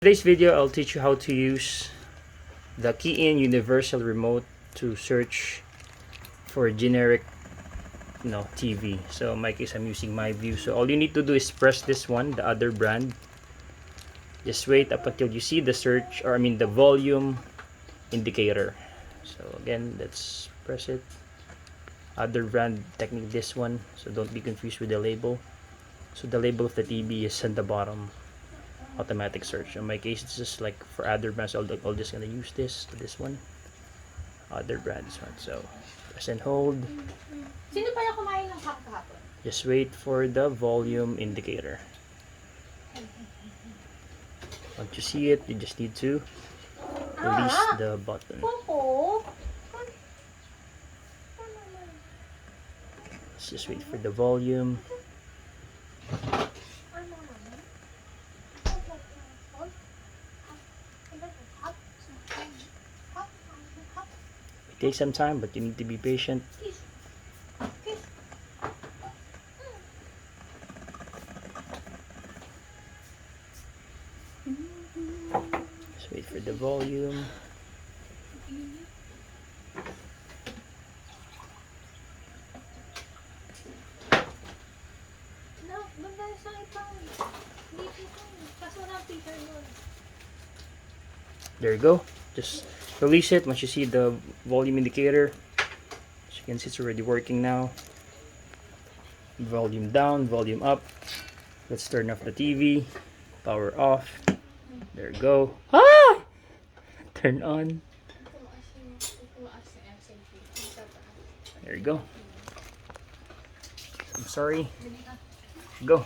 Today's video, I'll teach you how to use the Keyin universal remote to search for generic TV. So in my case, I'm using my view. So all you need to do is press this one, the other brand. Just wait up until you see the search, or the volume indicator. So again, let's press it. Other brand, technically this one, so don't be confused with the label. So the label of the TV is at the bottom. Automatic search. In my case, this is like for other brands. I'll just gonna use this one. Other brands one. So press and hold. Sino pala kumain ng cup kahapon? Just wait for the volume indicator. Once you see it, you just need to release the button. Let's just wait for the volume. It takes some time, but you need to be patient. Just wait for the volume. There you go. Just release it once you see the volume indicator. As you can see, it's already working now. Volume down, volume up. Let's turn off the TV. Power off. There you go. Ah! Turn on. There you go. I'm sorry. Go.